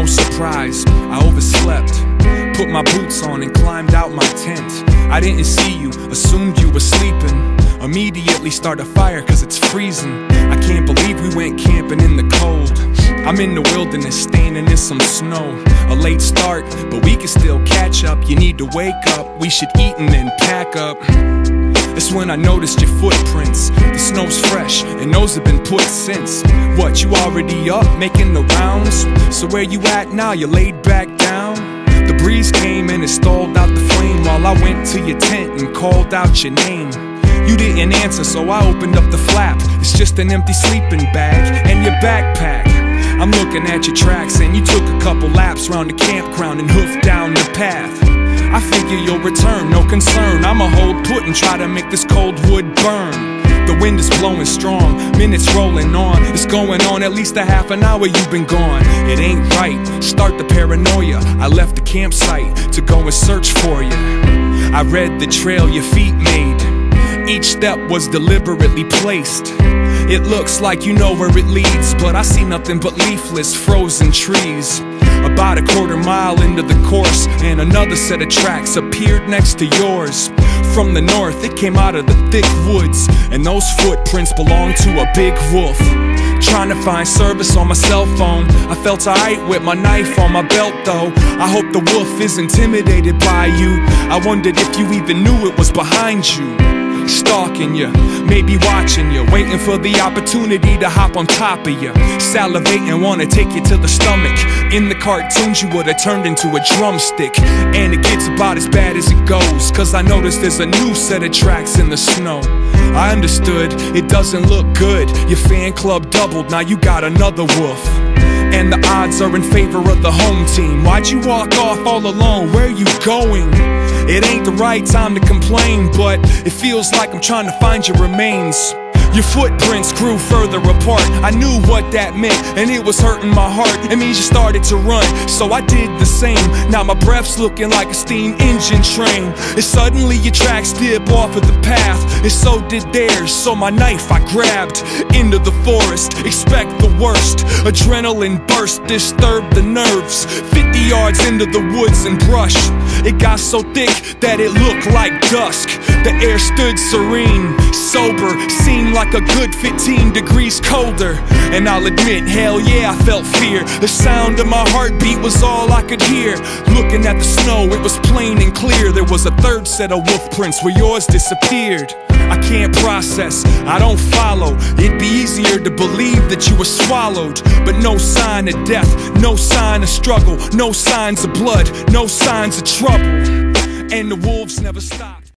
no surprise, I overslept. Put my boots on and climbed out my tent. I didn't see you, assumed you were sleeping. Immediately start a fire cause it's freezing. I can't believe we went camping in the cold. I'm in the wilderness, standing in some snow. A late start, but we can still catch up. You need to wake up, we should eat and then pack up. That's when I noticed your footprints. The snow's fresh, and those have been put since. What, you already up, making the rounds? So where you at now, you laid back down? The breeze came and it stalled out the flame while I went to your tent and called out your name. You didn't answer, so I opened up the flap. It's just an empty sleeping bag and your backpack. I'm looking at your tracks and you took a couple laps round the campground and hoofed down the path. I figure you'll return, no concern. I'ma hold put and try to make this cold wood burn. The wind is blowing strong, minutes rolling on. It's going on at least a half an hour you've been gone. It ain't right, start the paranoia. I left the campsite to go and search for you. I read the trail your feet made. Each step was deliberately placed. It looks like you know where it leads, but I see nothing but leafless, frozen trees. About a quarter mile into the course, and another set of tracks appeared next to yours. From the north, it came out of the thick woods, and those footprints belonged to a big wolf. Trying to find service on my cell phone, I felt alright with my knife on my belt though. I hope the wolf is intimidated by you. I wondered if you even knew it was behind you. Stalking you, maybe watching you, waiting for the opportunity to hop on top of you. Salivating, wanna take you to the stomach. In the cartoons you would've turned into a drumstick. And it gets about as bad as it goes, cause I noticed there's a new set of tracks in the snow. I understood, it doesn't look good. Your fan club doubled, now you got another wolf. And the odds are in favor of the home team. Why'd you walk off all alone? Where are you going? It ain't the right time to complain, but it feels like I'm trying to find your remains. Your footprints grew further apart. I knew what that meant, and it was hurting my heart. It means you started to run, so I did the same. Now my breath's looking like a steam engine train. And suddenly your tracks dip off of the path, and so did theirs. So my knife I grabbed into the forest. Expect the worst. Adrenaline burst, disturbed the nerves. 50 yards into the woods and brush. It got so thick that it looked like dusk. The air stood serene, sober, seemed like a good 15 degrees colder. And I'll admit, hell yeah, I felt fear. The sound of my heartbeat was all I could hear. Looking at the snow, it was plain and clear. There was a third set of wolf prints where yours disappeared. I can't process, I don't follow. It'd be easier to believe that you were swallowed, but no sign of death, no sign of struggle, no signs of blood, no signs of trouble. And the wolves never stop.